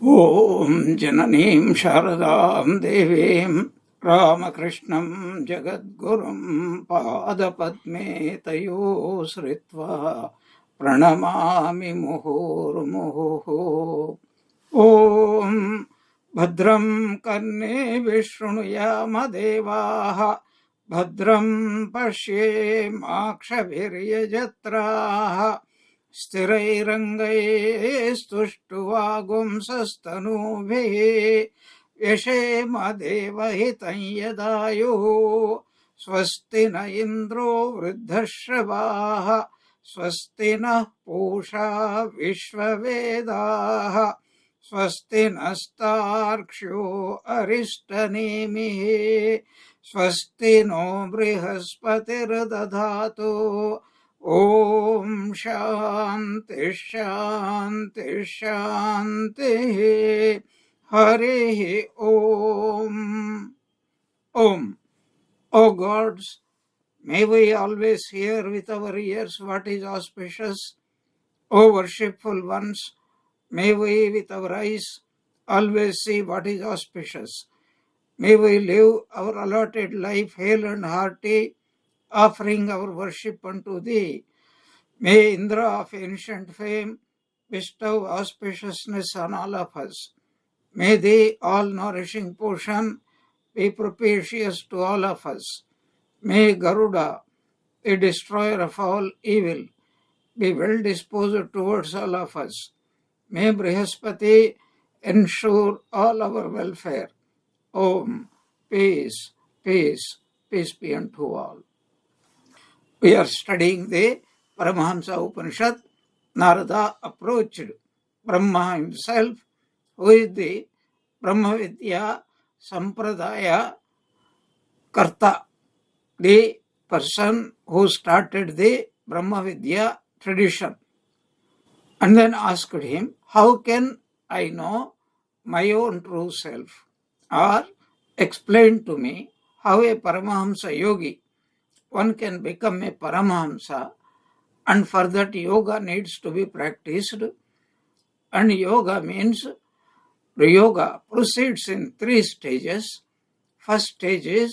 ಓಂ ಜನನೀಂ ಶಾರದಾಂ ದೇವೀಂ ರಾಮಕೃಷ್ಣಂ ಜಗದ್ಗುರುಂ ಪಾದಪದ್ಮೇ ತಯೋ ಶ್ರಿತ್ವಾ ಪ್ರಣಮಾಮಿ ಮುಹುರ್ಮುಹುಃ. ಓಂ ಭದ್ರಂ ಕರ್ಣೇಭಿಃ ಶೃಣುಯಾಮ ದೇವಾಃ ಭದ್ರಂ ಪಶ್ಯೇಮಾಕ್ಷಭಿರ್ಯಜತ್ರಾಃ ಸ್ಥಿರೈರಂಗೈಸ್ತುಷ್ಟುವಾಗುಂಸಸ್ತನೂಭಿಃ ಯಶೇಮ ದೇವಹಿತಂ ಯದಾಯುಃ. ಸ್ವಸ್ತಿ ನ ಇಂದ್ರೋ ವೃದ್ಧಶ್ರವಾಃ ಸ್ವಸ್ತಿ ನಃ ಪೂಷಾ ವಿಶ್ವವೇದಾಃ ಸ್ವಸ್ತಿ ನಸ್ತಾರ್ಕ್ಷ್ಯೋ ಅರಿಷ್ಟನೇಮಿಃ ಸ್ವಸ್ತಿ no ಬೃಹಸ್ಪತಿರ್ದಧಾತು. Om Shanti Shanti Shanti. Hari Om. Om. O gods, may we always hear with our ears what is auspicious. O worshipful ones, may we with our eyes always see what is auspicious. May we live our allotted life hale and hearty, offering our worship unto thee. May Indra of ancient fame bestow auspiciousness on all of us. May the all-nourishing portion be propitious to all of us. May Garuda, the destroyer of all evil, be well disposed towards all of us. May Brihaspati ensure all our welfare. Om. Peace, peace, peace be unto all. We are studying the Paramahamsa Upanishad. Narada approached Brahma himself, who is the Brahmavidya Sampradaya Karta, the person who started the Brahmavidya tradition, and then asked him, how can I know my own true self? Or explain to me how a Paramahamsa yogi, one can become a Paramahamsa, and for that yoga needs to be practiced. And yoga means, yoga proceeds in 3 stages. First stage is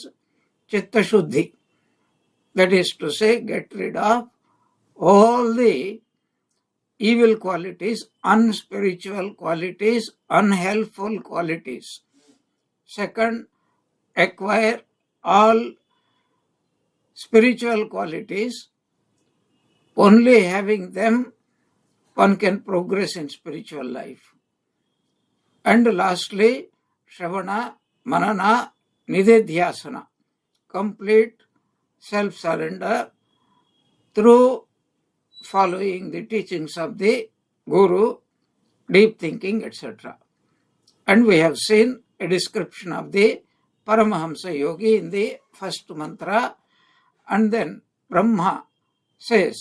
Chitta Shuddhi. That is to say, get rid of all the evil qualities, unspiritual qualities, unhelpful qualities. Second, acquire all spiritual qualities. Only having them, one can progress in spiritual life. And lastly, Shravana, Manana, Nididhyasana, complete self-surrender through following the teachings of the Guru, deep thinking, etc. And we have seen a description of the Paramahamsa yogi in the first mantra, and then Brahma says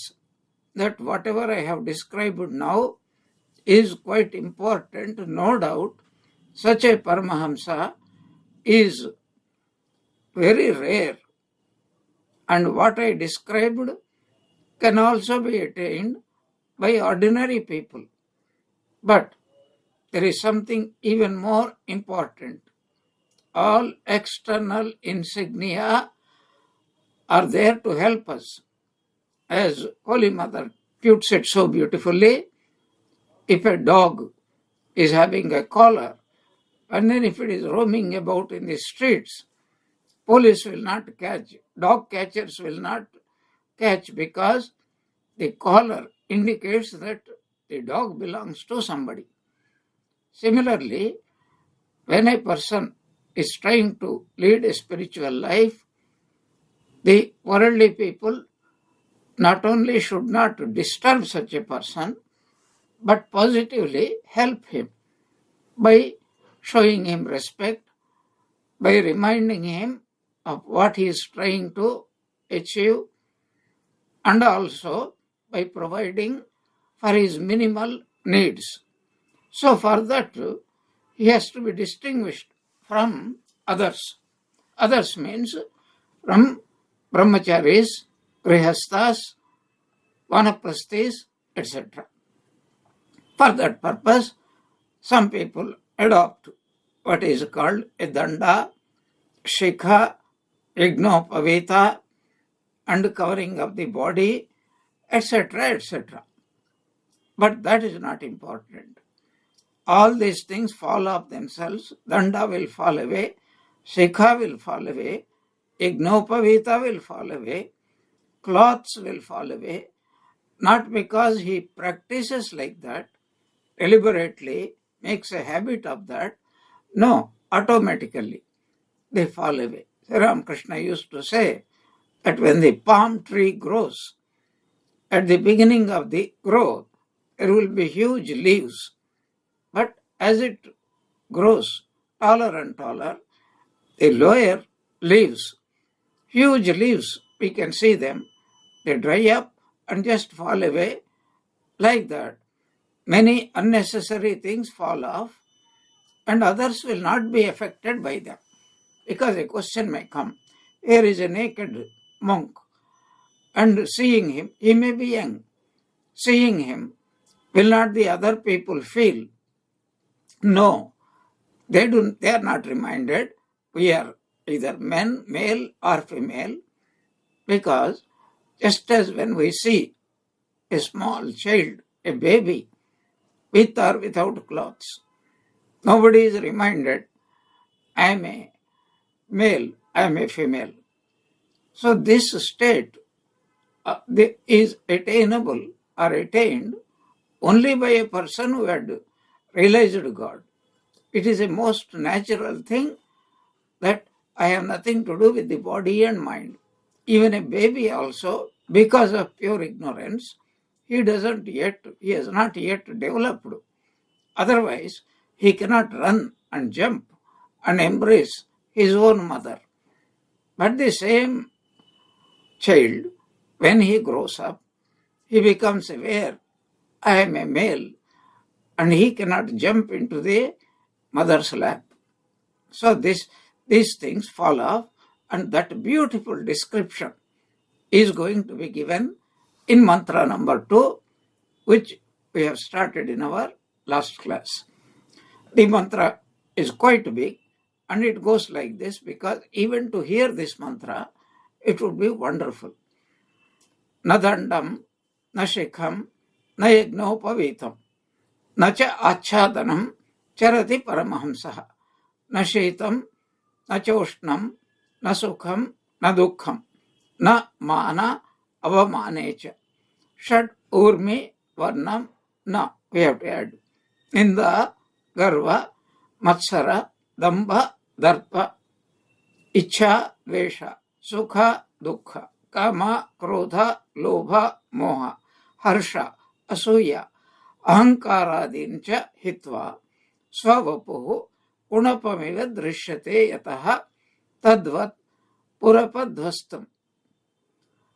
that whatever I have described now is quite important. No doubt, such a Paramahamsa is very rare, and what I described can also be attained by ordinary people. But there is something even more important. All external insignia are there to help us. As Holy Mother puts it so beautifully, if a dog is having a collar, and then if it is roaming about in the streets, police will not catch, dog catchers will not catch, because the collar indicates that the dog belongs to somebody. Similarly, when a person is trying to lead a spiritual life, the worldly people not only should not disturb such a person, but positively help him by showing him respect, by reminding him of what he is trying to achieve, and also by providing for his minimal needs. So for that, he has to be distinguished from others. Others means from brahmacharis, grihasthas, vanaprasthis, etc. For that purpose, Some people adopt what is called a danda, shikha, yajnopavita, and covering of the body, etc., etc. But that is not important. All these things fall off themselves. Danda will fall away, shikha will fall away, yajnopavita will fall away, cloths will fall away, not because he practices like that, deliberately makes a habit of that. No, automatically they fall away. Sri Ramakrishna used to say that when the palm tree grows, at the beginning of the growth, there will be huge leaves. But as it grows taller and taller, the lower leaves, huge leaves, we can see them, they dry up and just fall away like that. Many unnecessary things fall off and others will not be affected by them. Because a question may come, here is a naked monk, and seeing him, he may be young. Seeing him, will not the other people feel? No, they are not reminded we are either men, male or female, because just as when we see a small child, a baby, with or without clothes, nobody is reminded, I am a male, I am a female. So this state is attainable or attained only by a person who had realized God. It is a most natural thing that I have nothing to do with the body and mind. Even a baby also, because of pure ignorance, he has not yet developed. Otherwise, he cannot run and jump and embrace his own mother. But the same child, when he grows up, he becomes aware, I am a male, and he cannot jump into the mother's lap. So these things fall off, and that beautiful description is going to be given in mantra number 2, which we have started in our last class. The mantra is quite big, and it goes like this, because even to hear this mantra, it would be wonderful. Na dandam, na shikham, na yajnopavitam, na cha achadanam, charati paramahamsaha, na shetam, na choshnam, na sukham, na dukkham, na mana avamanecha, shad urmi varnam na. We have to add ninda, garva, matsara, damba, darpa, ichha, vesha, sukha, dukkha, kama, krodha, lobha, moha, harsha, asuya, ahankaradincha hitva, swavapuhu, unapamiva drishyate yataha tadvat purapadvastam.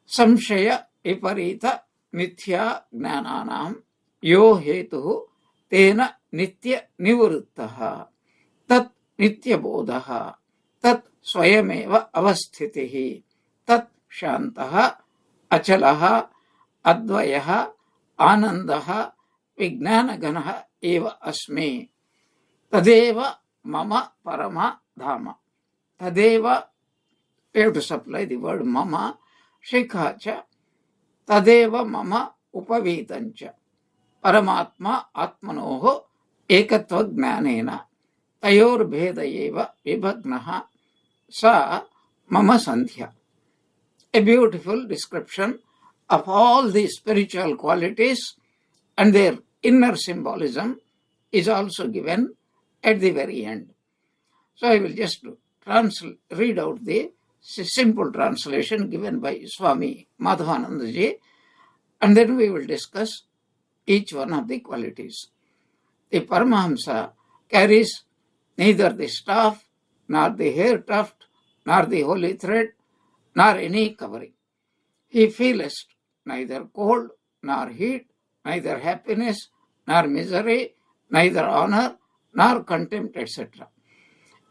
Samshaya viparita mithya gnananam yo hetuhu tena nitya nivruttaha tat nitya bodhaha tat swayameva avasthitihi tat shantaha achalaha advayaha anandaha vignanaganaha eva asmi tadeva mama parama dhama. Tadeva, we have to supply the word mama, shikhacha, tadeva mama upavitancha, paramatma atmanoho ekatva gnanena, tayor bhedayeva vibhagnaha, sa mama sandhya. A beautiful description of all the spiritual qualities and their inner symbolism is also given at the very end. So I will just read out the simple translation given by Swami Madhavanandaji, and then we will discuss each one of the qualities. The Paramahamsa carries neither the staff, nor the hair tuft, nor the holy thread, nor any covering. He feeleth neither cold nor heat, neither happiness nor misery, neither honor nor contempt, etc.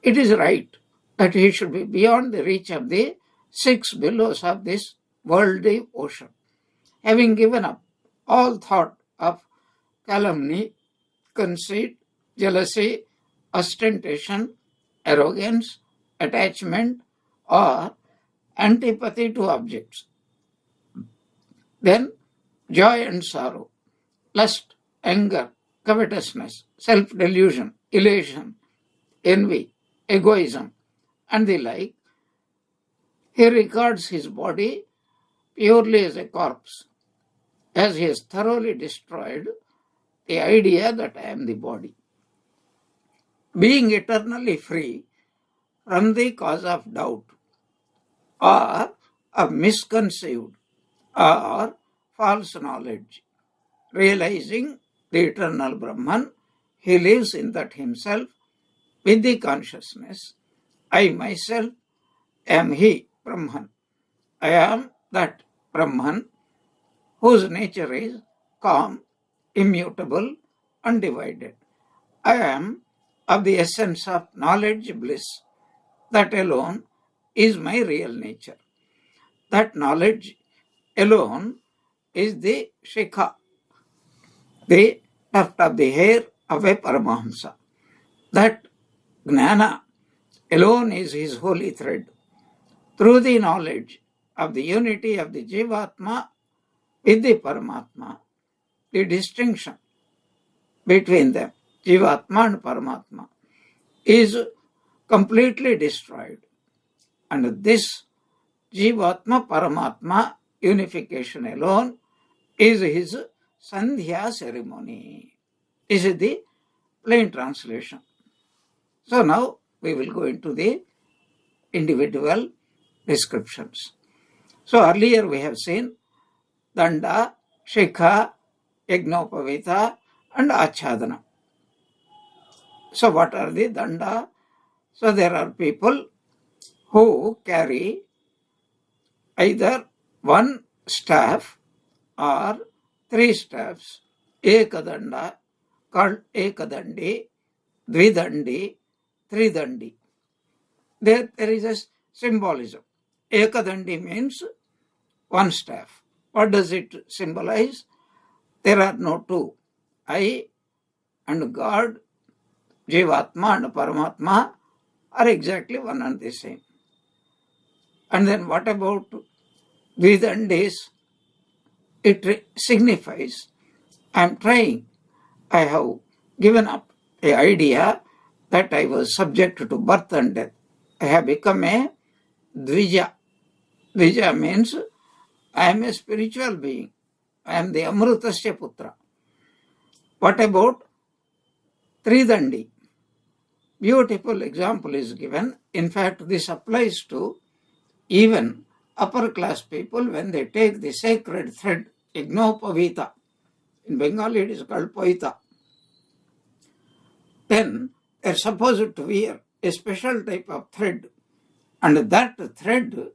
It is right that he should be beyond the reach of the 6 billows of this worldly ocean. Having given up all thought of calumny, conceit, jealousy, ostentation, arrogance, attachment, or antipathy to objects. Then joy and sorrow, lust, anger, covetousness, self-delusion, elation, envy, egoism, and the like. He regards his body purely as a corpse, as he has thoroughly destroyed the idea that I am the body. Being eternally free from the cause of doubt, or of misconceived or false knowledge, realizing the eternal Brahman, he lives in that himself with the consciousness, I myself am he, Brahman. I am that Brahman whose nature is calm, immutable, undivided. I am of the essence of knowledge bliss. That alone is my real nature. That knowledge alone is the shikha, the tuft of the hair of a Paramahamsa. That jnana alone is his holy thread. Through the knowledge of the unity of the Jivatma with the Paramatma, the distinction between them, Jivatma and Paramatma, is completely destroyed. And this Jivatma Paramatma unification alone is his Sandhya ceremony. This is the plain translation. So now we will go into the individual descriptions. So earlier we have seen Danda, Shikha, Yagnopavita, and Achadana. So what are the Danda? So there are people who carry either one staff or three staffs, Ekadanda, called Ekadandi, Dvidandi, Tridandi. There is a symbolism. Ekadandi means one staff. What does it symbolize? There are no two. I and God, Jivatma and Paramatma are exactly one and the same. And then what about Dvidandis? It signifies I am trying. I have given up the idea that I was subject to birth and death. I have become a Dvija. Dvija means I am a spiritual being. I am the Amrutasya Putra. What about Tridandi? Beautiful example is given. In fact, this applies to even upper class people when they take the sacred thread, Yagnopavita. In Bengali it is called Poita. Then they are supposed to wear a special type of thread, and that thread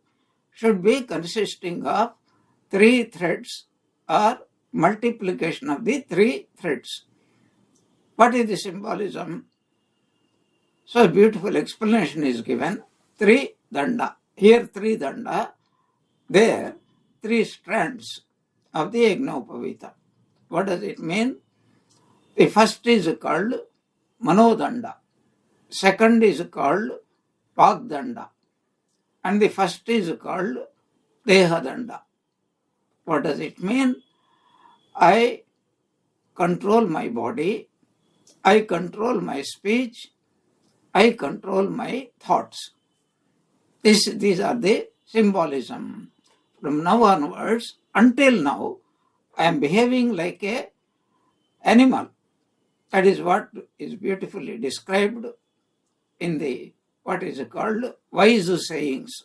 should be consisting of three threads or multiplication of the three threads. What is the symbolism? So a beautiful explanation is given. Three danda. Here three danda. There three strands of the Yagnopavita. What does it mean? The first is called Manodanda. Second is called Vagdanda. And the first is called Dehadanda. What does it mean? I control my body. I control my speech. I control my thoughts. These are the symbolism. From now onwards, until now, I am behaving like an animal. That is what is beautifully described in the what is called wise sayings.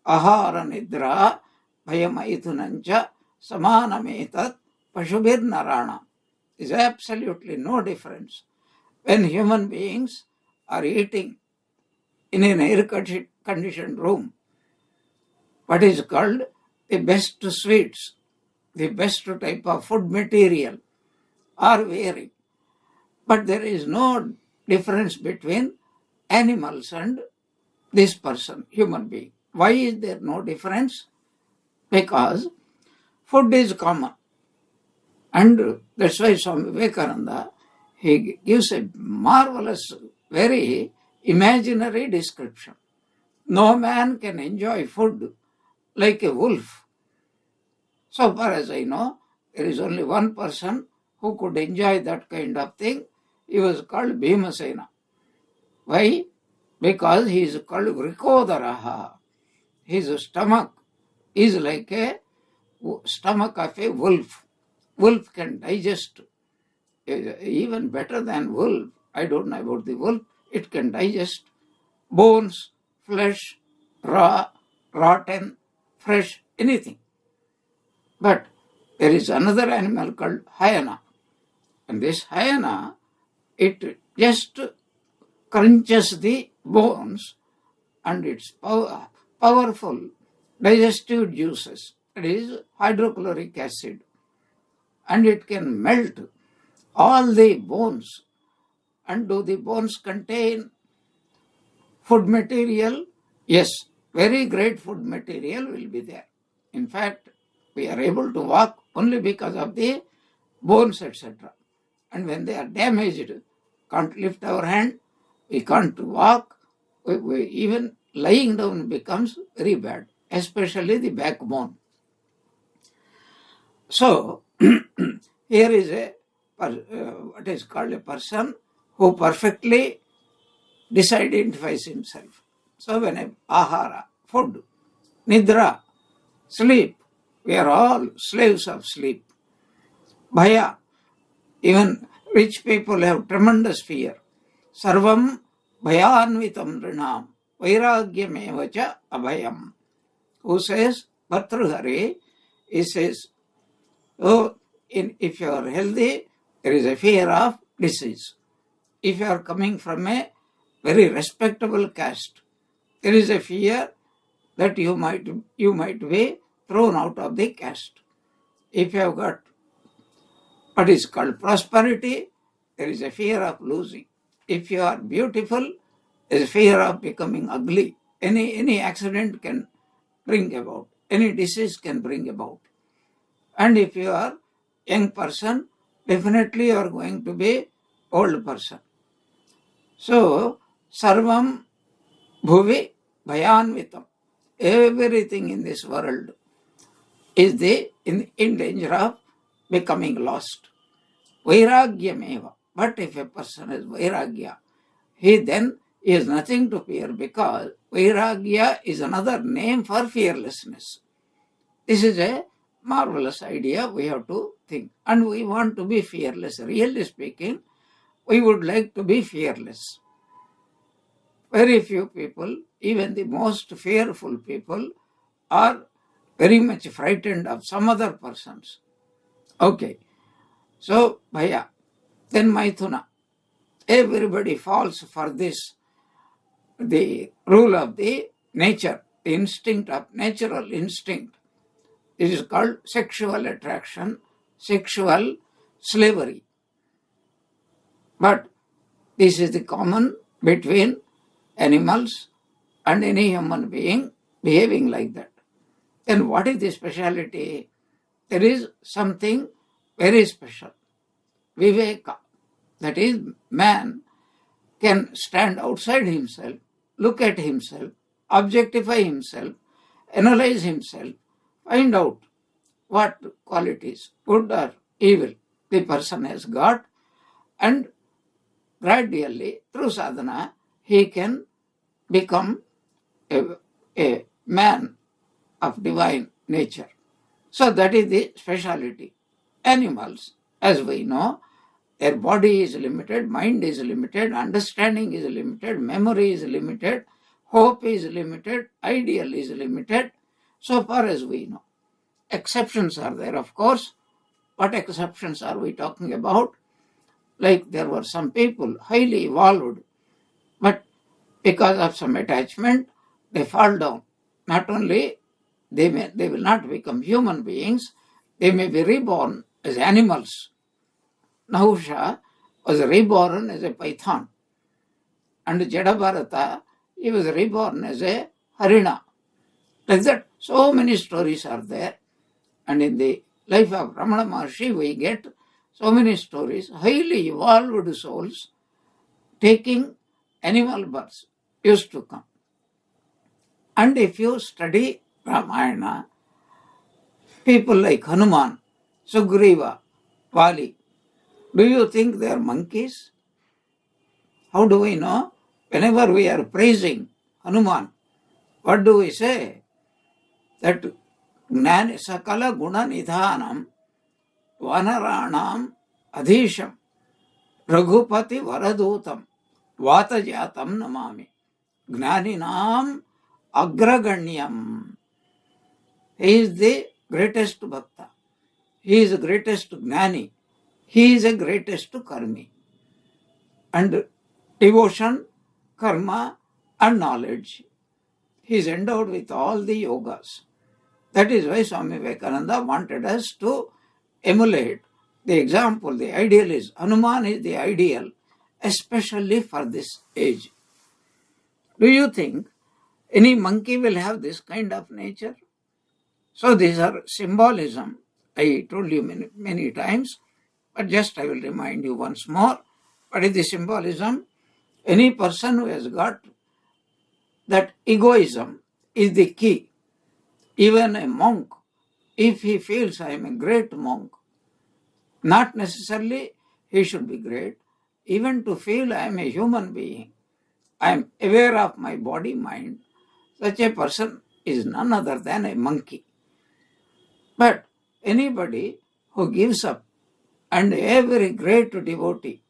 Ahara nidra bhayamaithunancha samanametat pashubir narana. Is absolutely no difference. When human beings are eating in an air-conditioned room, what is called the best sweets, the best type of food material are wearing. But there is no difference between animals and this person, human being. Why is there no difference? Because food is common. And that's why Swami Vivekananda, he gives a marvelous, very imaginary description. No man can enjoy food like a wolf. So far as I know, there is only one person who could enjoy that kind of thing. He was called Bhimasena. Why? Because he is called Vrikodaraha. His stomach is like a stomach of a wolf. Wolf can digest even better than wolf. I don't know about the wolf. It can digest bones, flesh, raw, rotten, fresh, anything. But there is another animal called hyena. And this hyena, it just crunches the bones and its powerful digestive juices, that is hydrochloric acid, and it can melt all the bones. And do the bones contain food material? Yes, very great food material will be there. In fact, we are able to walk only because of the bones, etc. And when they are damaged, can't lift our hand, we can't walk, even lying down becomes very bad, especially the backbone. So, here is what is called a person who perfectly disidentifies himself. So, when ahara, food, nidra, sleep, we are all slaves of sleep. Bhaya, even rich people have tremendous fear. Sarvam bhayanvitam rinam vairagyamevacha abhayam. Who says, Bhartruhari, he says, oh, if you are healthy, there is a fear of disease. If you are coming from a very respectable caste, there is a fear that you might be thrown out of the caste. If you have got what is called prosperity, there is a fear of losing. If you are beautiful, there is a fear of becoming ugly. Any accident can bring about. Any disease can bring about. And if you are young person, definitely you are going to be old person. So, sarvam bhuvi bhayanvitam. Everything in this world is in danger of becoming lost. Vairagyameva. But if a person is vairagya, he then has nothing to fear, because vairagya is another name for fearlessness. This is a marvelous idea we have to think. And we want to be fearless. Really speaking, we would like to be fearless. Very few people, even the most fearful people, are very much frightened of some other persons. Okay. So, bhaya. Then maithuna. Everybody falls for this, the rule of the nature, the instinct of natural instinct. It is called sexual attraction, sexual slavery. But this is the common between animals and any human being behaving like that. Then what is the speciality? There is something very special. Viveka, that is, man can stand outside himself, look at himself, objectify himself, analyze himself, find out what qualities, good or evil, the person has got, and gradually, through sadhana, he can become a man of divine nature. So that is the speciality. Animals, as we know, their body is limited, mind is limited, understanding is limited, memory is limited, hope is limited, ideal is limited, so far as we know. Exceptions are there, of course. What exceptions are we talking about? Like there were some people highly evolved, but because of some attachment, they fall down. Not only they will not become human beings, they may be reborn as animals. Nahusha was reborn as a python, and Jadabharata, he was reborn as a harina. Like that, so many stories are there. And in the life of Ramana Maharshi, we get so many stories, highly evolved souls taking animal births used to come. And if you study Ramayana, people like Hanuman, Sugriva, Vali, do you think they are monkeys? How do we know? Whenever we are praising Hanuman, what do we say? That Gnani Sakala Guna Nidhanam Vanaranam Adhisham Raghupati Varadutam Vatajatam Namami Gnaninam Agraganyam. He is the greatest Bhakta. He is the greatest Gnani. He is the greatest Karmi. And devotion, karma, and knowledge. He is endowed with all the yogas. That is why Swami Vivekananda wanted us to emulate the example. The ideal is, Hanuman is the ideal, especially for this age. Do you think any monkey will have this kind of nature? So these are symbolism. I told you many times, but just I will remind you once more. What is the symbolism? Any person who has got that egoism is the key. Even a monk, if he feels I am a great monk, not necessarily he should be great. Even to feel I am a human being, I am aware of my body, mind, such a person is none other than a monkey. But anybody who gives up, and every great devotee,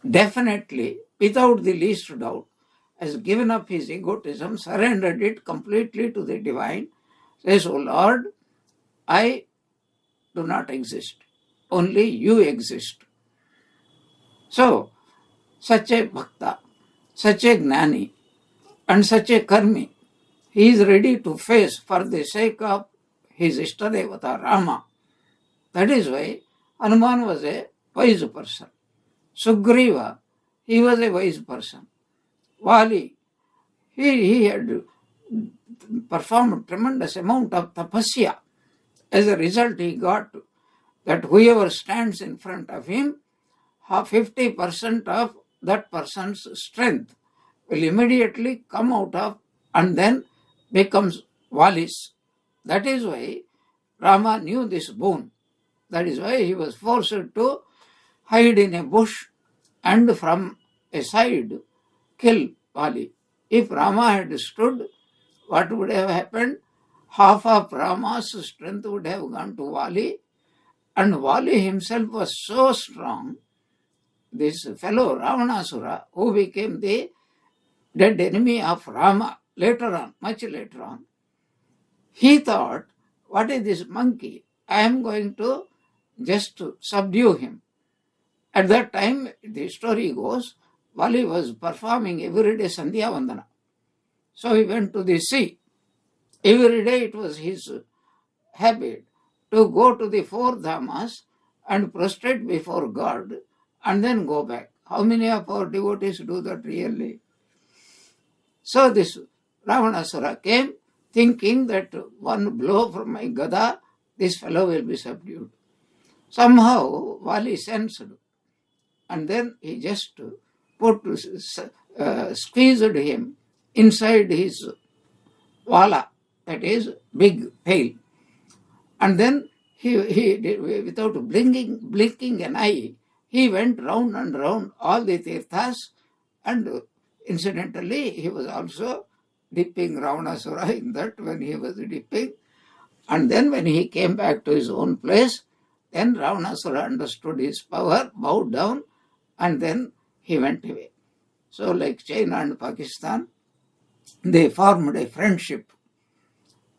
definitely, without the least doubt, has given up his egotism, surrendered it completely to the divine, says, "O Lord, I do not exist. Only you exist." So, such a bhakta, such a gnani, and such a karmi, he is ready to face for the sake of his Ishtadevata Rama. That is why Hanuman was a wise person. Sugriva, he was a wise person. Vali, he had performed tremendous amount of tapasya. As a result, he got that whoever stands in front of him, 50% of that person's strength will immediately come out of and then becomes Valis. That is why Rama knew this boon. That is why he was forced to hide in a bush and from a side kill Vali. If Rama had stood, what would have happened? Half of Rama's strength would have gone to Vali, and Vali himself was so strong. This fellow Ravanasura, who became the dead enemy of Rama later on, much later on, he thought, what is this monkey? I am going to just subdue him. At that time, the story goes, Vali was performing every day Sandhya Vandana. So he went to the sea. Every day it was his habit to go to the four dhamas and prostrate before God and then go back. How many of our devotees do that really? So this Ravanasura came thinking that one blow from my gada, this fellow will be subdued. Somehow Vali sensed, and then he just squeezed him inside his vala, that is big pail. And then he did, without blinking an eye, he went round and round all the tirthas, and incidentally he was also dipping Ravanasura in that when he was dipping. And then when he came back to his own place, then Ravanasura understood his power, bowed down, and then he went away. So like China and Pakistan, they formed a friendship.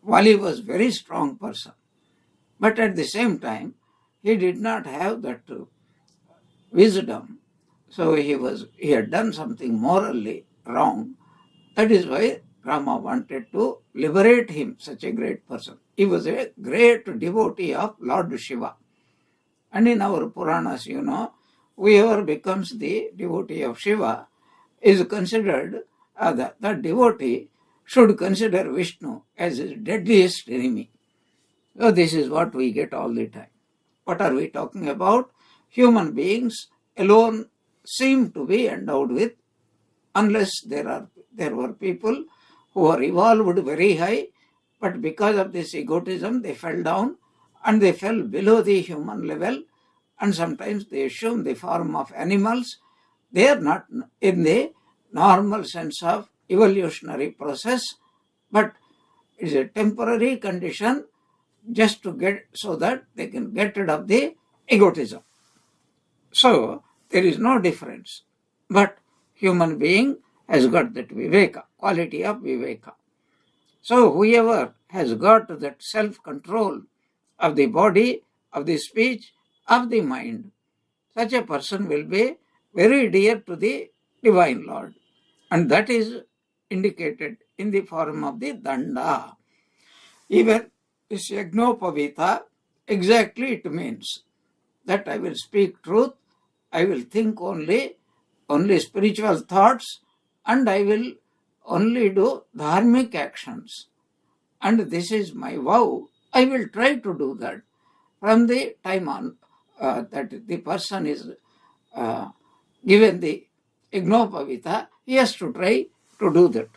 Vali was a very strong person. But at the same time, he did not have that wisdom. So he had done something morally wrong. That is why Rama wanted to liberate him, such a great person. He was a great devotee of Lord Shiva. And in our Puranas, whoever becomes the devotee of Shiva is considered, that devotee should consider Vishnu as his deadliest enemy. So this is what we get all the time. What are we talking about? Human beings alone seem to be endowed with, unless there were people who are evolved very high, but because of this egotism, they fell down and they fell below the human level, and sometimes they assume the form of animals. They are not in the normal sense of evolutionary process, but it is a temporary condition just to get, so that they can get rid of the egotism. So there is no difference. But human being has got that viveka, quality of viveka. So whoever has got that self-control of the body, of the speech, of the mind, such a person will be very dear to the Divine Lord. And that is indicated in the form of the danda. Even this yagnopavita, exactly it means that I will speak truth, I will think only spiritual thoughts, and I will only do dharmic actions. And this is my vow. I will try to do that. From the time on that the person is given the yagnopavita, he has to try to do that.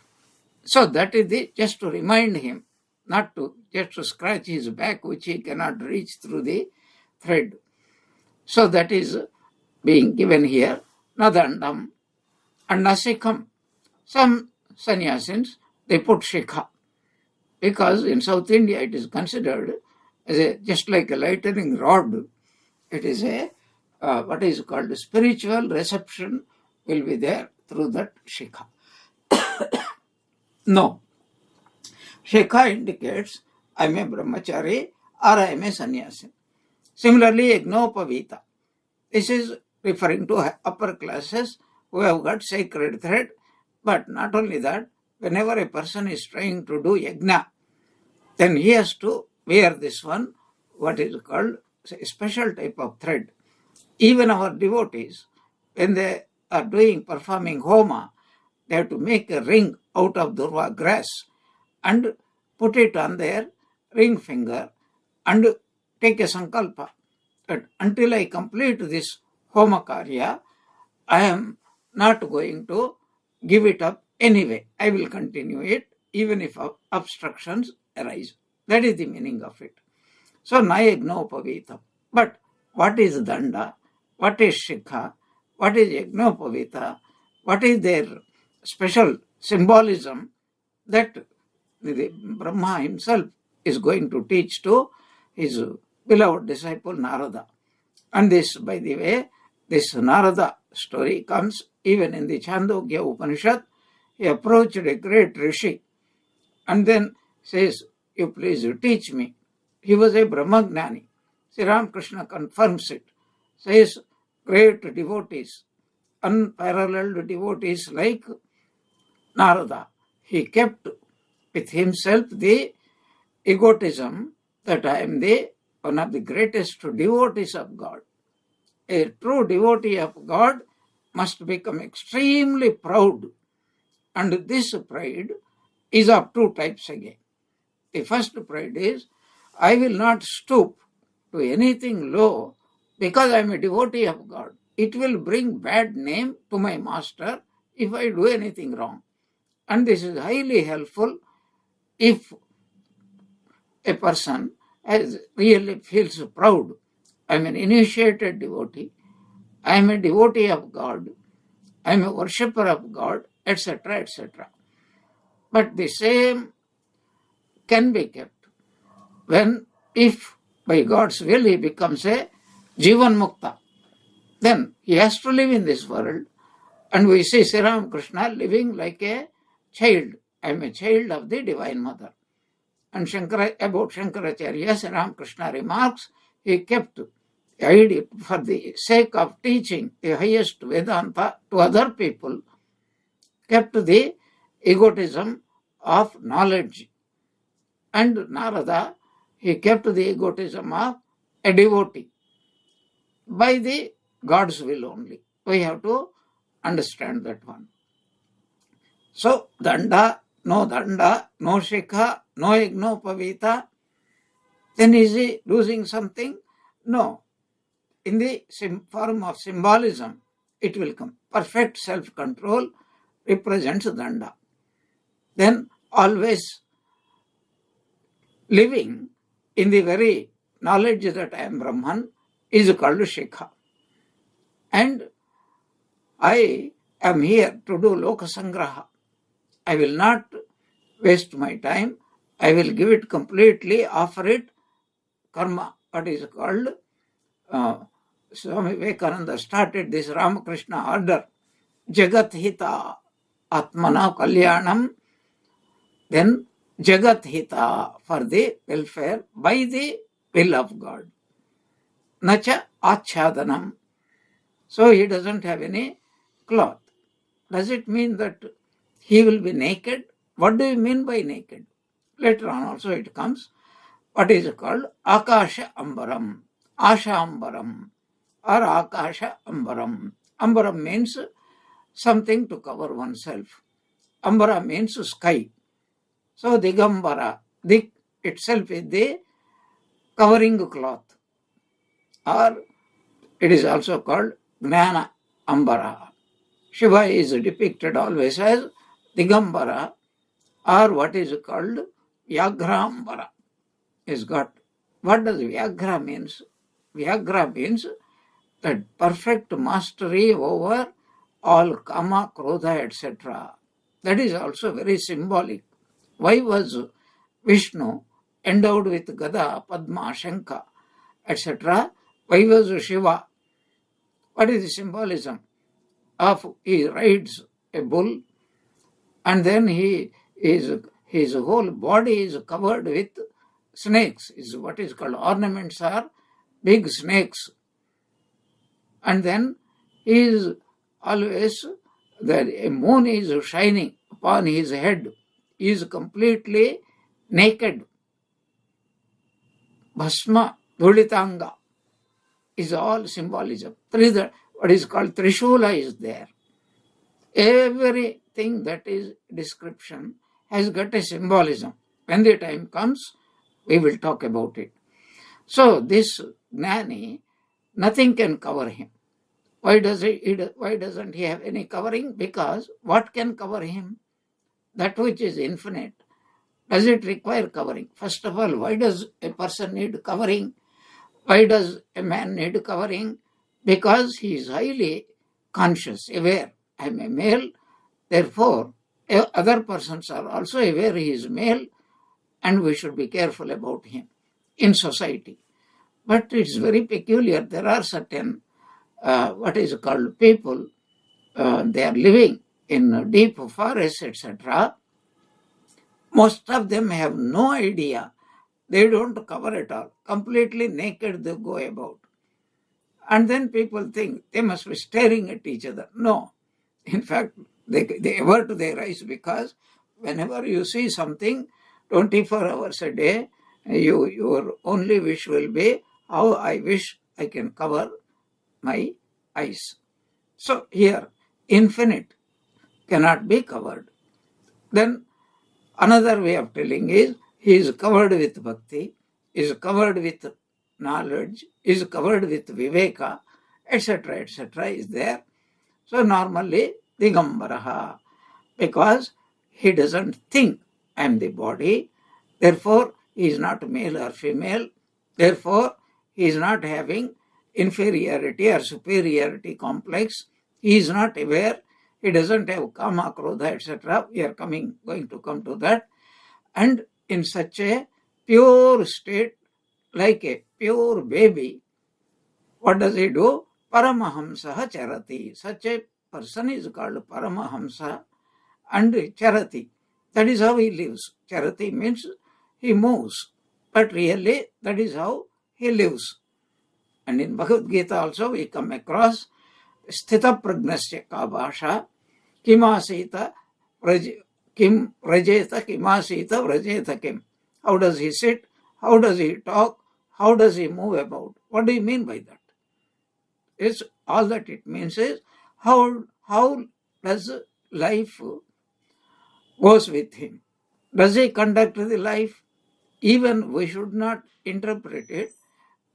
So that is just to remind him, not to just to scratch his back, which he cannot reach through the thread. So that is being given here. Nadandam and Nasikam. Some sannyasins, they put shikha, because in South India it is considered as just like a lightning rod. It is what is called a spiritual reception will be there through that shikha. No. Shikha indicates I am a brahmachari or I am a sannyasi. Similarly, yagnopavita. This is referring to upper classes who have got sacred thread. But not only that, whenever a person is trying to do yajna, then he has to wear this one, what is called a special type of thread. Even our devotees, when they are performing homa, they have to make a ring out of durva grass and put it on their ring finger and take a sankalpa that until I complete this homa karya, I am not going to give it up anyway. I will continue it even if obstructions arise. That is the meaning of it. So, na-yagnopavita. But what is danda? What is shikha? What is yagnopavita? What is their special symbolism that the Brahma himself is going to teach to his beloved disciple Narada? And this, by the way, this Narada story comes even in the Chandogya Upanishad. He approached a great rishi and then says, you please teach me. He was a Brahmagnani. Sri Ramakrishna confirms it. Says, great devotees, unparalleled devotees like Narada, he kept with himself the egotism that I am one of the greatest devotees of God. A true devotee of God must become extremely proud. And this pride is of two types again. The first pride is, I will not stoop to anything low because I am a devotee of God. It will bring bad name to my master if I do anything wrong. And this is highly helpful if a person really feels proud. I am an initiated devotee. I am a devotee of God. I am a worshipper of God, etc., etc. But the same can be kept if by God's will he becomes a Jivan Mukta. Then he has to live in this world. And we see Sri Ramakrishna living like a child. I am a child of the Divine Mother. And about Shankaracharya, Sri Ramakrishna remarks, he kept the idea for the sake of teaching the highest Vedanta to other people, kept the egotism of knowledge. And Narada, he kept the egotism of a devotee by the God's will only. We have to understand that one. So, danda, no shikha, no yagnopavita. Then is he losing something? No. in the form of symbolism, it will come. Perfect self-control represents danda. Then always living in the very knowledge that I am Brahman is called Shikha. And I am here to do Loka Sangraha. I will not waste my time. I will give it completely, offer it, karma, what is called. Swami Vivekananda started this Ramakrishna order, Jagat Hita Atmana Kalyanam, then Jagat Hita for the welfare by the will of God. Nacha Achadanam. So he doesn't have any cloth. Does it mean that he will be naked? What do you mean by naked? Later on also it comes. What is called Akasha Ambaram, Asha Ambaram, or Akasha Ambaram. Ambaram means something to cover oneself. Ambara means sky. So Digambara, Dik itself is the covering cloth. Or it is also called Gnana Ambara. Shiva is depicted always as Digambara, or what is called Vyagrambara is got. What does Vyagra means? Vyagra means that perfect mastery over all kama, krodha, etc. That is also very symbolic. Why was Vishnu endowed with Gada, Padma, Shankha, etc.? Why was Shiva? What is the symbolism of he rides a bull and then his whole body is covered with snakes, is what is called ornaments are big snakes. And then he is always, the moon is shining upon his head. He is completely naked. Bhasma, Dhulitanga is all symbolism. What is called Trishula is there. Everything that is description has got a symbolism. When the time comes, we will talk about it. So this Gnani, nothing can cover him. Why doesn't he have any covering? Because what can cover him? That which is infinite. Does it require covering? First of all, why does a person need covering? Why does a man need covering? Because he is highly conscious, aware. I am a male, therefore other persons are also aware he is male and we should be careful about him in society. But it's very peculiar. There are certain, what is called people, they are living in deep forests, etc. Most of them have no idea. They don't cover at all. Completely naked they go about. And then people think they must be staring at each other. No. In fact, they avert their eyes because whenever you see something 24 hours a day, your only wish will be, how I wish I can cover my eyes. So here, infinite cannot be covered. Then another way of telling is, he is covered with bhakti, is covered with knowledge, is covered with viveka, etc., etc. is there. So normally, Digambaraha, because he doesn't think I am the body, therefore he is not male or female, therefore he is not having inferiority or superiority complex, he is not aware, he doesn't have kama, krodha, etc. We are going to come to that. And in such a pure state, like a pure baby, what does he do? Paramahamsaha charati. Such a person is called Paramahamsa and charati. That is how he lives. Charati means he moves. But really, that is how he lives. And in Bhagavad Gita also we come across Sthita Pragnasya ka bhasha, kimasita kim rajeta, kimasita vrajeta kim. How does he sit? How does he talk? How does he move about? What do you mean by that? It's all that it means is how does life goes with him? Does he conduct the life? Even we should not interpret it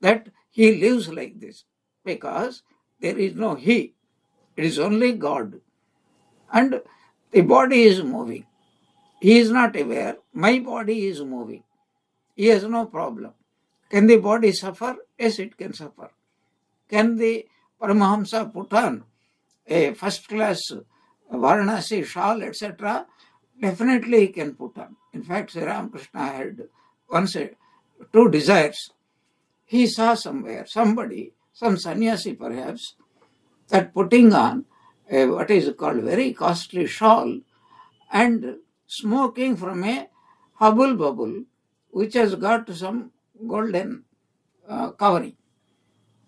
that he lives like this. because there is no he. It is only God. And the body is moving. He is not aware. My body is moving. He has no problem. Can the body suffer? Yes, it can suffer. Can the Paramahamsa put on a first class Varanasi shawl, etc.? Definitely he can put on. In fact, Sri Ramakrishna had once two desires. He saw somewhere, somebody, some sannyasi perhaps, that putting on what is called very costly shawl and smoking from a hubble bubble which has got some golden covering.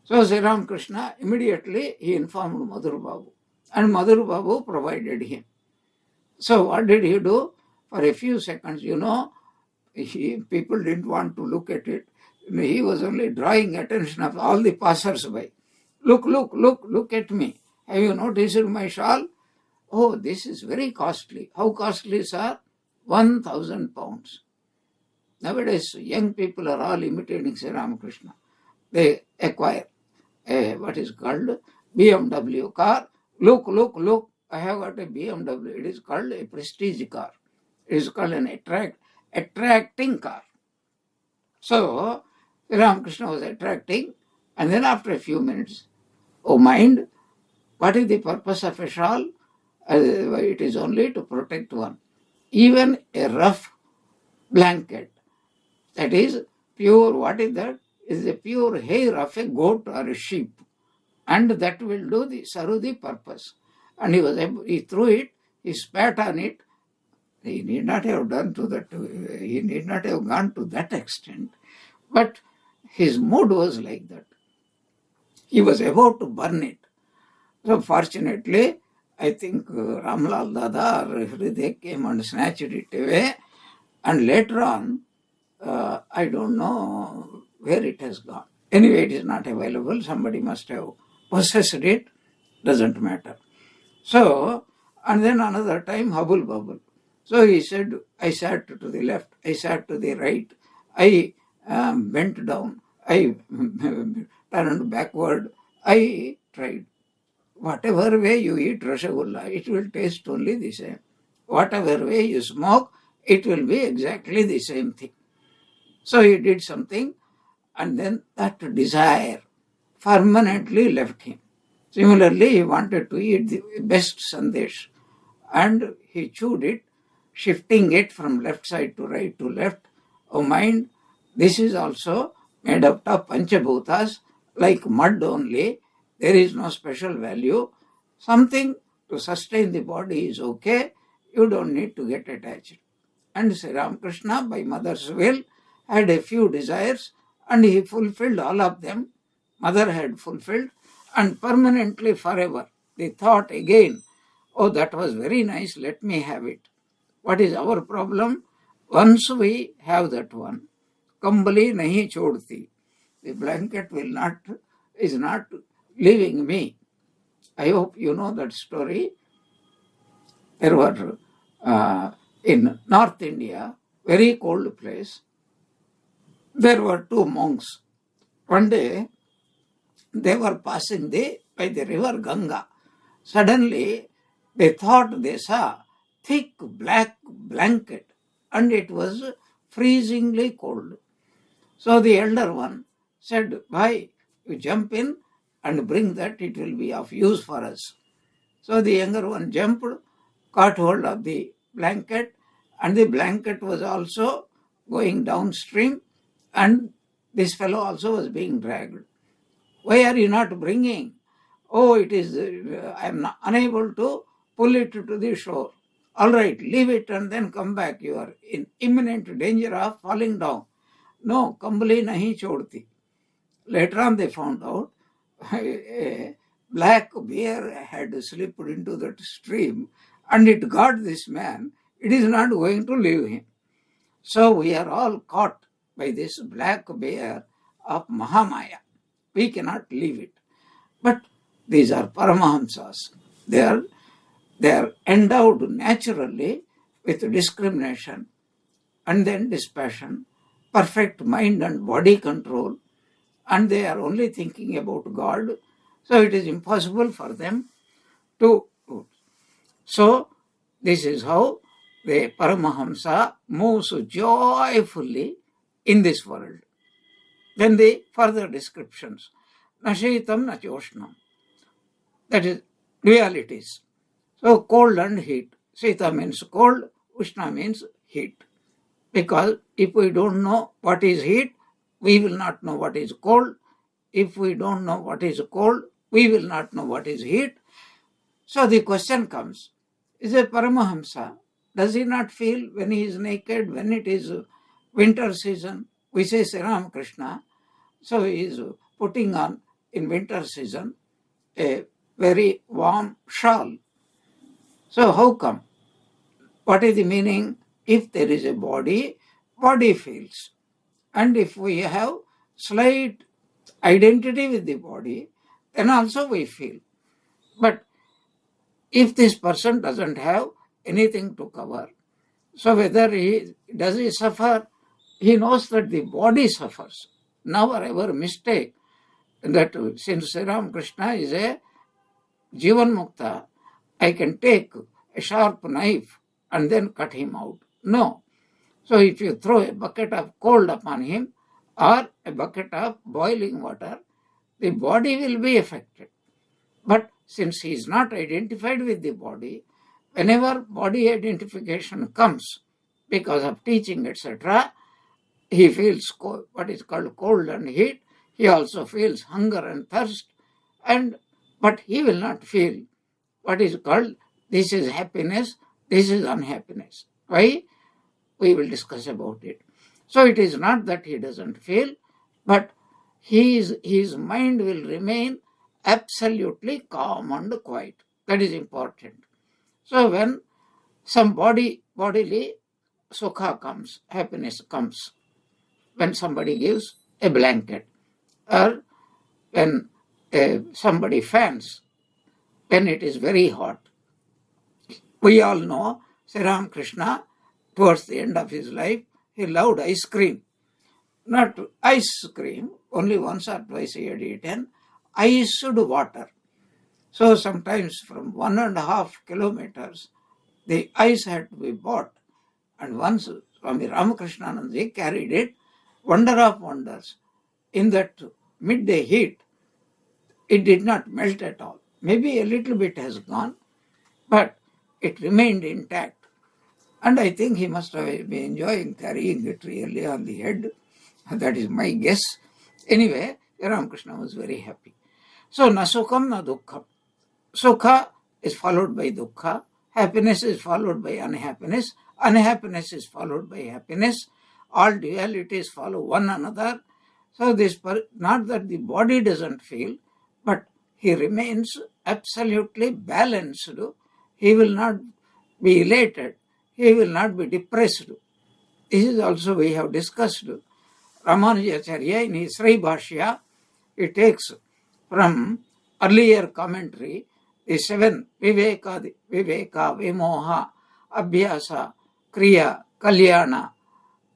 So Sri Ramakrishna immediately he informed Madhur Babu, and Madhur Babu provided him. So what did he do? For a few seconds, people didn't want to look at it. He was only drawing attention of all the passers-by. Look at me. Have you noticed my shawl? Oh, this is very costly. How costly, sir? 1,000 pounds. Nowadays, young people are all imitating Sri Ramakrishna. They acquire what is called BMW car. Look, I have got a BMW. It is called a prestige car. It is called an attracting car. So, Sri Ramakrishna was attracting, and then after a few minutes, oh mind, what is the purpose of a shawl? It is only to protect one. Even a rough blanket, that is pure, what is that? It is the pure hair of a goat or a sheep, and that will serve the purpose. And he threw it, he spat on it. He need not have gone to that extent, but his mood was like that. He was about to burn it. So fortunately, I think Ramlal Dada or Hriday came and snatched it away, and later on, I don't know where it has gone. Anyway, it is not available. Somebody must have possessed it. Doesn't matter. So, and then another time, hubble bubble. So he said, I sat to the left, I sat to the right, I bent down, I turned backward, I tried. Whatever way you eat Rasgulla, it will taste only the same. Whatever way you smoke, it will be exactly the same thing. So he did something, and then that desire permanently left him. Similarly, he wanted to eat the best sandesh, and he chewed it, shifting it from left side to right to left. Oh mind, this is also made up of panchabhutas, like mud only. There is no special value. Something to sustain the body is okay. You don't need to get attached. And Sri Ramakrishna, by mother's will, had a few desires, and he fulfilled all of them. Mother had fulfilled, and permanently forever. The thought again, oh, that was very nice, let me have it. What is our problem? Once we have that one, kambali nahi chodti. The blanket is not leaving me. I hope you know that story. There were in North India, very cold place, there were two monks. One day, they were passing by the river Ganga. Suddenly, they thought they saw thick black blanket, and it was freezingly cold. So the elder one said, "Bhai, you jump in and bring that, it will be of use for us." So the younger one jumped, caught hold of the blanket, and the blanket was also going downstream, and this fellow also was being dragged. Why are you not bringing? Oh, it is, I am unable to pull it to the shore. All right, leave it and then come back. You are in imminent danger of falling down. No, kambali nahi chodti. Later on they found out a black bear had slipped into that stream, and it got this man. It is not going to leave him. So we are all caught by this black bear of Mahamaya. We cannot leave it. But these are Paramahamsas. They are endowed naturally with discrimination, and then dispassion, perfect mind and body control, and they are only thinking about God. So it is impossible for them to. So this is how the Paramahamsa moves joyfully in this world. Then the further descriptions. Na shitam na choshnam. That is dualities. So cold and heat. Shita means cold, Ushna means heat. Because if we don't know what is heat, we will not know what is cold. If we don't know what is cold, we will not know what is heat. So the question comes, is a Paramahamsa, does he not feel when he is naked, when it is winter season? We say Sri Ramakrishna, so he is putting on in winter season a very warm shawl. So how come? What is the meaning? If there is a body, body feels. And if we have slight identity with the body, then also we feel. But if this person doesn't have anything to cover, so whether does he suffer, he knows that the body suffers. Never ever mistake that since Sri Ramakrishna is a Jivan Mukta, I can take a sharp knife and then cut him out. No. So if you throw a bucket of cold upon him or a bucket of boiling water, the body will be affected. But since he is not identified with the body, whenever body identification comes because of teaching, etc., he feels what is called cold and heat. He also feels hunger and thirst, but he will not feel what is called this is happiness, this is unhappiness. Why? We will discuss about it. So it is not that he doesn't feel, but his mind will remain absolutely calm and quiet. That is important. So when some bodily sukha comes, happiness comes, when somebody gives a blanket, or when somebody fans, when it is very hot. We all know Sri Ramakrishna, towards the end of his life, he loved ice cream. Not ice cream, only once or twice he had eaten, iced water. So sometimes from 1.5 kilometers, the ice had to be bought. And once Swami Ramakrishnanandaji carried it, wonder of wonders, in that midday heat, it did not melt at all. Maybe a little bit has gone, but it remained intact. And I think he must have been enjoying carrying it really on the head. That is my guess. Anyway, Ramakrishna was very happy. So, na sukham na dukkham. Sukha is followed by dukkha. Happiness is followed by unhappiness. Unhappiness is followed by happiness. All dualities follow one another. So, not that the body doesn't feel, but he remains absolutely balanced. He will not be elated. He will not be depressed. This is also we have discussed. Ramanujacharya in his Sri Bhashya, he takes from earlier commentary the 7 Viveka, Vimoha, Abhyasa, Kriya, Kalyana,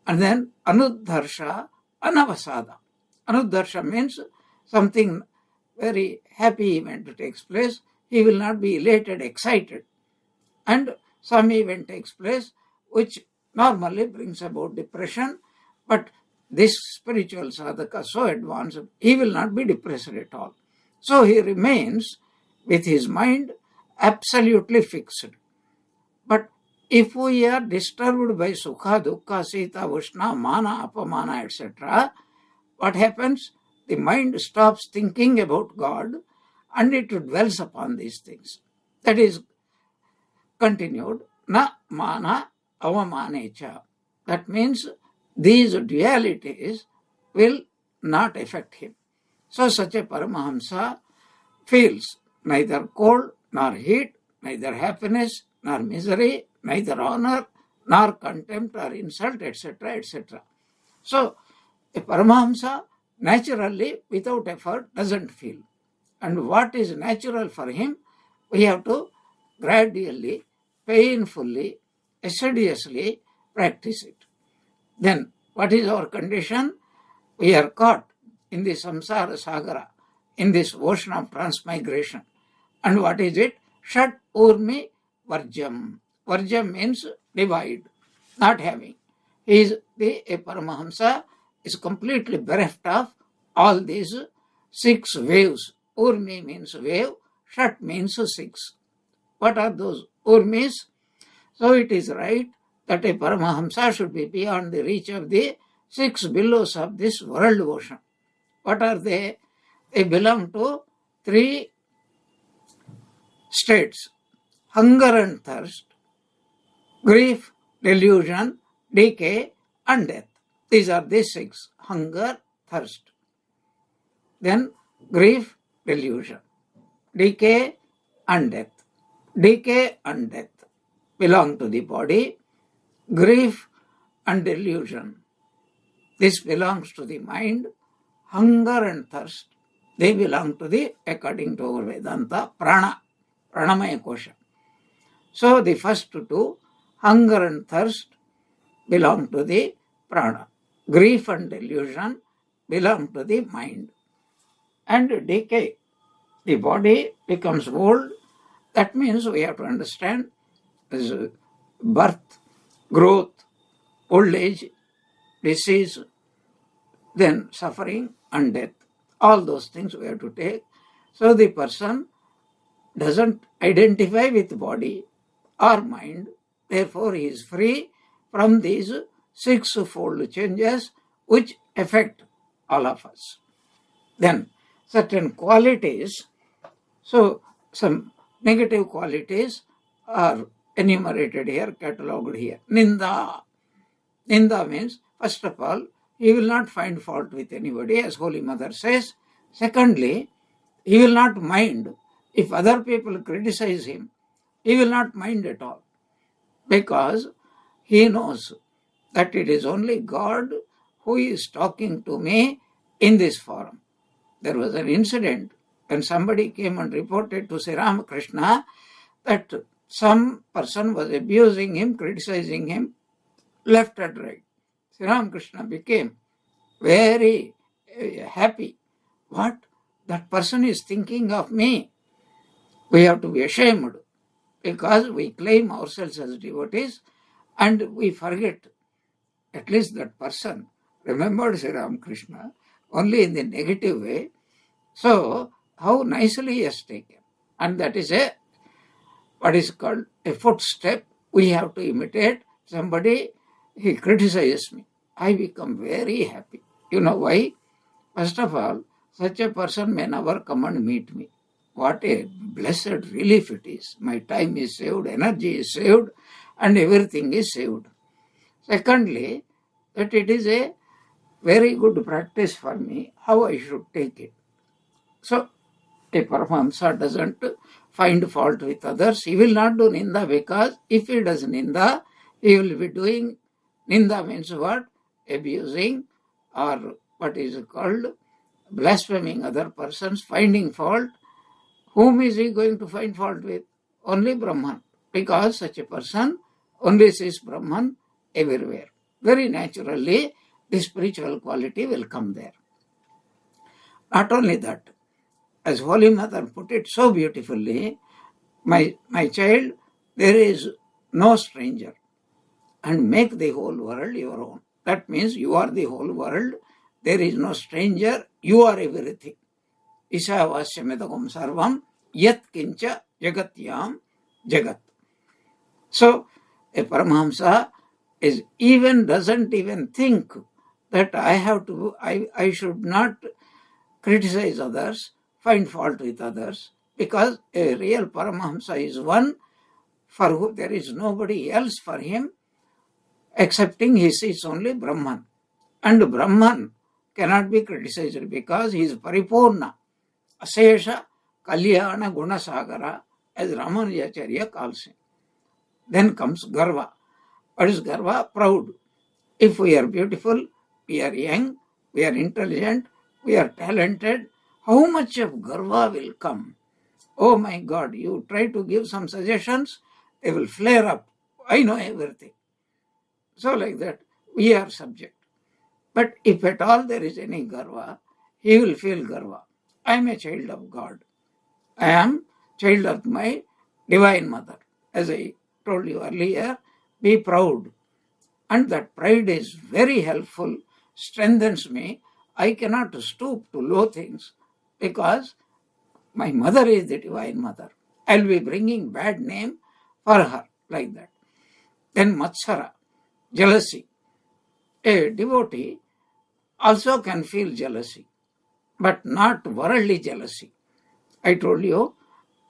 and then Anudharsha, Anavasada. Anudharsha means something very happy event takes place. He will not be elated, excited. And some event takes place which normally brings about depression, but this spiritual sadhaka so advanced, he will not be depressed at all. So he remains with his mind absolutely fixed. But if we are disturbed by sukha, dukkha, sita, ushna, mana, apamana, etc., what happens? The mind stops thinking about God and it dwells upon these things. That is continued, na mana avamanecha. That means these dualities will not affect him. So such a Paramahamsa feels neither cold nor heat, neither happiness nor misery, neither honor nor contempt or insult, etc., etc. So a Paramahamsa naturally, without effort, doesn't feel. And what is natural for him, we have to gradually, painfully, assiduously practice it. Then, what is our condition? We are caught in the samsara sagara, in this ocean of transmigration. And what is it? Shat Urmi Varjam. Varjam means divide, not having. He is a Paramahamsa is completely bereft of all these 6 waves. Urmi means wave, Shat means 6. What are those Urmis? So it is right that a Paramahamsa should be beyond the reach of the 6 billows of this world ocean. What are they? They belong to 3 states: hunger and thirst, grief, delusion, decay, and death. These are the 6: hunger, thirst. Then grief, delusion, decay, and death. Decay and death belong to the body. Grief and delusion, this belongs to the mind. Hunger and thirst, they belong to the, according to our Vedanta, prana, pranamaya kosha. So the first 2, hunger and thirst, belong to the prana. Grief and delusion belong to the mind. And decay, the body becomes old. That means we have to understand this birth, growth, old age, disease, then suffering and death. All those things we have to take. So the person doesn't identify with body or mind. Therefore, he is free from these 6-fold changes which affect all of us. Then certain qualities, so some negative qualities are enumerated here, catalogued here. Ninda. Ninda means, first of all, he will not find fault with anybody, as Holy Mother says. Secondly, he will not mind if other people criticize him. He will not mind at all, because he knows that it is only God who is talking to me in this forum. There was an incident when somebody came and reported to Sri Ramakrishna that some person was abusing him, criticizing him left and right. Sri Ramakrishna became very happy. What? That person is thinking of me. We have to be ashamed, because we claim ourselves as devotees and we forget. At least that person remembered Sri Ramakrishna only in the negative way. So, how nicely he has taken. And that is what is called a footstep. We have to imitate somebody. He criticizes me. I become very happy. You know why? First of all, such a person may never come and meet me. What a blessed relief it is. My time is saved, energy is saved, and everything is saved. Secondly, that it is a very good practice for me, how I should take it. So, a Paramahamsa doesn't find fault with others. He will not do Ninda, because if he does Ninda, he will be doing, Ninda means what? Abusing, or what is called blaspheming other persons, finding fault. Whom is he going to find fault with? Only Brahman, because such a person only sees Brahman everywhere. Very naturally, the spiritual quality will come there. Not only that, as Holy Mother put it so beautifully, my child, there is no stranger, and make the whole world your own. That means you are the whole world. There is no stranger. You are everything. Isavasyamedagam sarvam yat kincha jagatyam jagat. So, a Paramahamsa doesn't even think that I should not criticize others, find fault with others, because a real Paramahamsa is one for whom there is nobody else for him excepting he sees only Brahman. And Brahman cannot be criticized because he is Paripurna, Asesha, Kalyana, Gunasagara, as Ramanujacharya calls him. Then comes Garva. What is Garva? Proud. If we are beautiful, we are young, we are intelligent, we are talented, how much of Garva will come? Oh my God, you try to give some suggestions, they will flare up. I know everything. So like that, we are subject. But if at all there is any Garva, he will feel Garva. I am a child of God. I am child of my Divine Mother. As I told you earlier, be proud. And that pride is very helpful, strengthens me. I cannot stoop to low things because my mother is the Divine Mother. I'll be bringing bad name for her, like that. Then Matsara, jealousy. A devotee also can feel jealousy, but not worldly jealousy. I told you,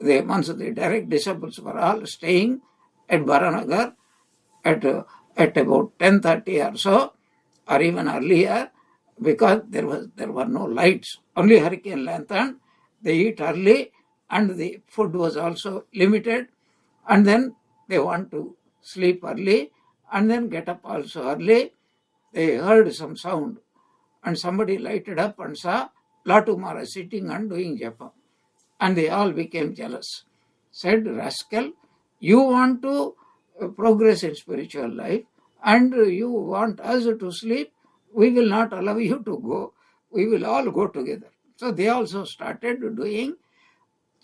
once the direct disciples were all staying at Baranagar at about 10:30 or so, or even earlier, because there were no lights, only hurricane lantern. They eat early, and the food was also limited, and then they want to sleep early, and then get up also early. They heard some sound, and somebody lighted up and saw Latu Maharaj sitting and doing japa. And they all became jealous. Said, rascal, you want to progress in spiritual life and you want us to sleep, we will not allow you to go. We will all go together. So they also started doing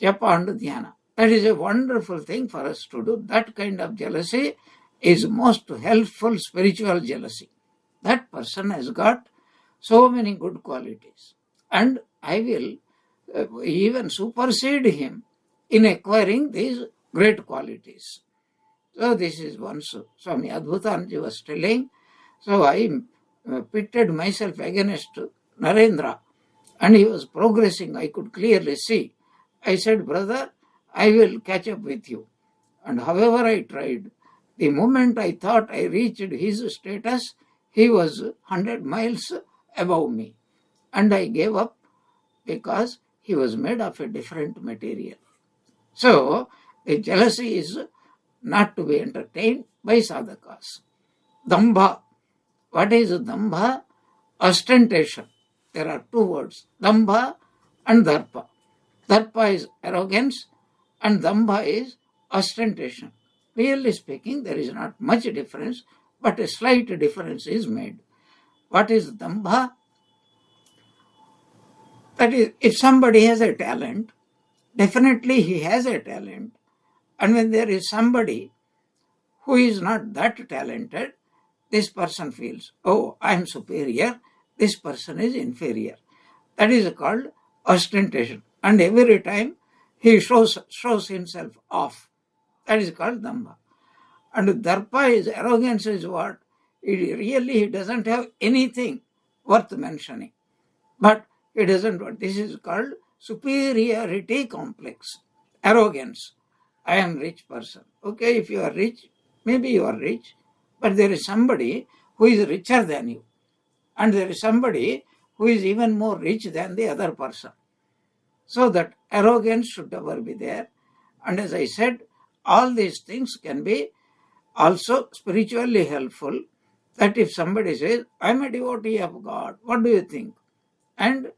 japa and dhyana. That is a wonderful thing for us to do. That kind of jealousy is most helpful spiritual jealousy. That person has got so many good qualities. And I will even supersede him in acquiring these great qualities. So this is once Swami Adbhutanji was telling. So I pitted myself against Narendra, and he was progressing. I could clearly see. I said, brother, I will catch up with you. And however I tried, the moment I thought I reached his status, he was 100 miles above me. And I gave up because he was made of a different material. So, the jealousy is not to be entertained by sadhakas. Dambha. What is dambha? Ostentation. There are two words, dambha and darpa. Darpa is arrogance and dambha is ostentation. Really speaking, there is not much difference, but a slight difference is made. What is dambha? That is, if somebody has a talent, definitely he has a talent. And when there is somebody who is not that talented, this person feels, oh, I am superior, this person is inferior. That is called ostentation. And every time he shows himself off. That is called dambha. And darpa is arrogance is what? He doesn't have anything worth mentioning. But he doesn't want. This is called superiority complex. Arrogance. I am rich person. Okay, if you are rich, maybe you are rich, but there is somebody who is richer than you. And there is somebody who is even more rich than the other person. So that arrogance should never be there. And as I said, all these things can be also spiritually helpful. That if somebody says, I am a devotee of God, what do you think? And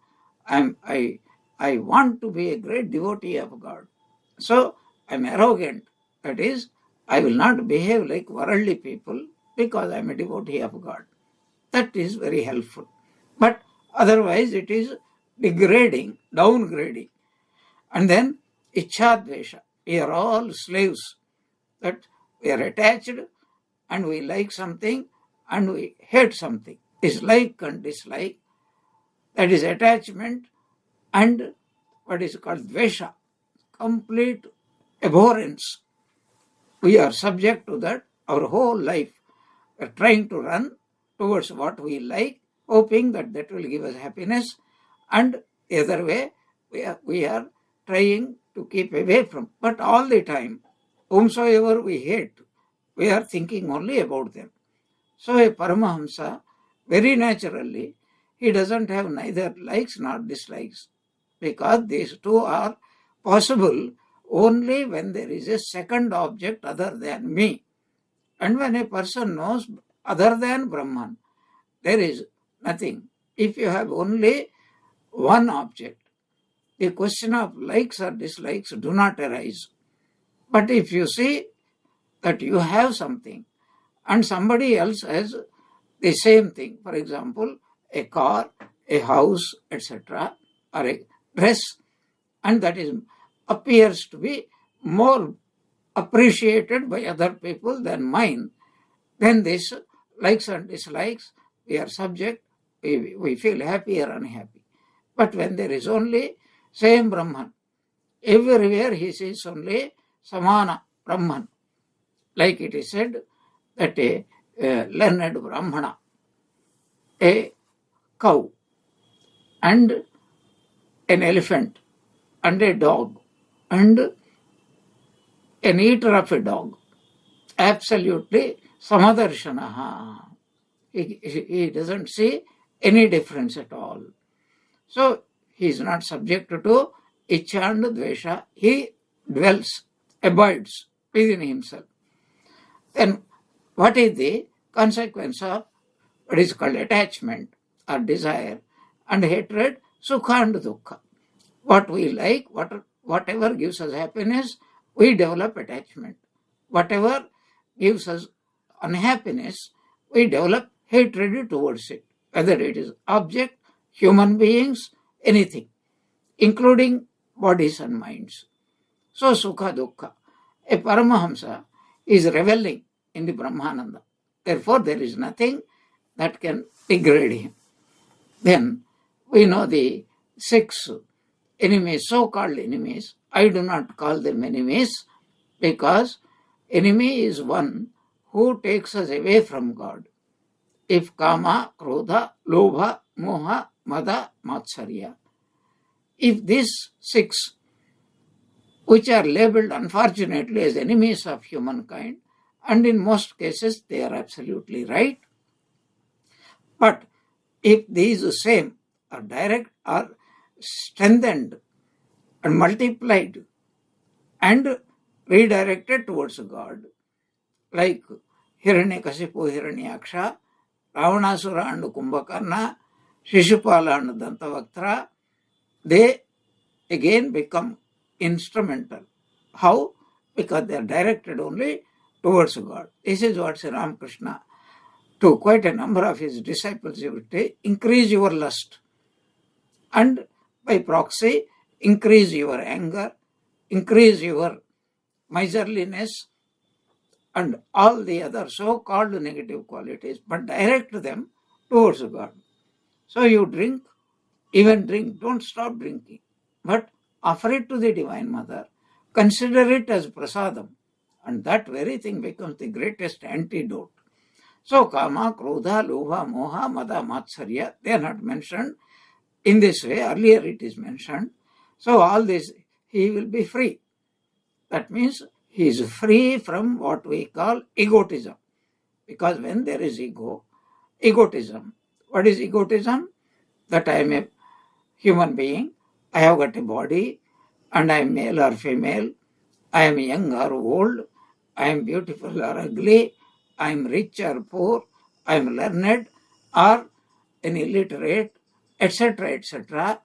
I want to be a great devotee of God. So I am arrogant. That is, I will not behave like worldly people because I am a devotee of God. That is very helpful. But otherwise it is degrading, downgrading. And then Ichchadvesha. We are all slaves. That we are attached and we like something and we hate something. Dislike and dislike. That is attachment and what is called dvesha. Complete abhorrence. We are subject to that our whole life. We are trying to run towards what we like, hoping that will give us happiness. And the other way, we are trying to keep away from. But all the time, whomsoever we hate, we are thinking only about them. So a Paramahamsa, very naturally, he doesn't have neither likes nor dislikes, because these two are possible only when there is a second object other than me. And when a person knows other than Brahman, there is nothing. If you have only one object, the question of likes or dislikes do not arise. But if you see that you have something and somebody else has the same thing, for example, a car, a house, etc., or dress, and that appears to be more appreciated by other people than mine, then this likes and dislikes, we are subject, we feel happy or unhappy. But when there is only same Brahman, everywhere he sees only Samana Brahman. Like it is said that a learned Brahmana, a cow, and an elephant, and a dog, and an eater of a dog, absolutely Samadarshanaha. He doesn't see any difference at all. So he is not subject to Ichcha and Dvesha. He dwells, abides within himself. Then what is the consequence of what is called attachment or desire and hatred? Sukha and Dukkha. What we like, whatever gives us happiness, we develop attachment. Whatever gives us unhappiness, we develop hatred towards it. Whether it is object, human beings, anything, including bodies and minds. So Sukha Dukkha. A Paramahamsa is reveling in the Brahmananda. Therefore, there is nothing that can degrade him. Then we know the 6 enemies, so-called enemies. I do not call them enemies because enemy is one who takes us away from God. If Kama, Krodha, Lobha, Moha, Mada, Matsarya. If these 6, which are labeled unfortunately as enemies of humankind, and in most cases they are absolutely right, but if these same are direct or strengthened and multiplied and redirected towards God, like Hiranyakasipu, Hiranyaksha, Ravanasura and Kumbhakarna, Shishupala and Dantavaktra, they again become instrumental. How? Because they are directed only towards God. This is what Sri Ramakrishna, to quite a number of his disciples, he would say, increase your lust, and by proxy, increase your anger, increase your miserliness, and all the other so-called negative qualities, but direct them towards God. So you drink, even drink, don't stop drinking, but offer it to the Divine Mother, consider it as prasadam, and that very thing becomes the greatest antidote. So Kama, Krodha, Lobha, Moha, Mada, Matsarya, they are not mentioned in this way. Earlier it is mentioned. So all this, he will be free. That means he is free from what we call egotism. Because when there is egotism, what is egotism? That I am a human being, I have got a body, and I am male or female, I am young or old, I am beautiful or ugly, I am rich or poor, I am learned or an illiterate, etc., etc.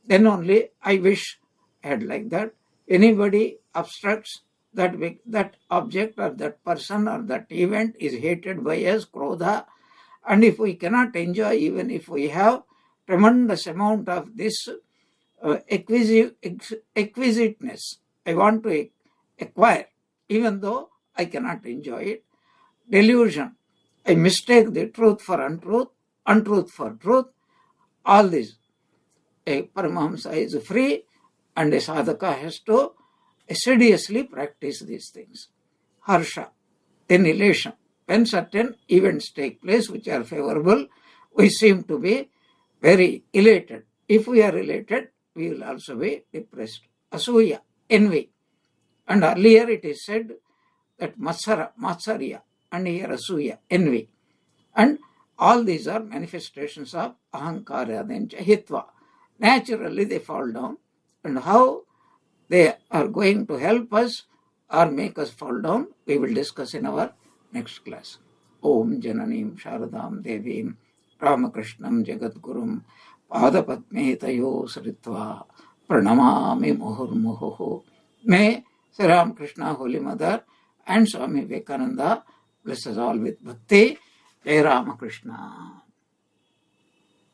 Then only I wish I had like that. Anybody obstructs that object or that person or that event is hated by us, Krodha. And if we cannot enjoy, even if we have tremendous amount of this exquisiteness, I want to acquire, even though I cannot enjoy it. Delusion, I mistake the truth for untruth, untruth for truth. All this, a Paramahamsa is free, and a sadhaka has to assiduously practice these things. Harsha, then elation. When certain events take place which are favorable, we seem to be very elated. If we are elated, we will also be depressed. Asuya, envy. And earlier it is said that Matsarya, and here Asuya, envy. And all these are manifestations of Ahankara, then Hitva. Naturally they fall down. And how they are going to help us or make us fall down, we will discuss in our next class. Om Jananim Sharadam Devim Ramakrishnam Jagadgurum Padapatme Tayo Sritva Pranamami Muhurmuhu. May Sri Ramakrishna, Holy Mother, and Swami Vivekananda bless us all with bhakti. Jai Ramakrishna.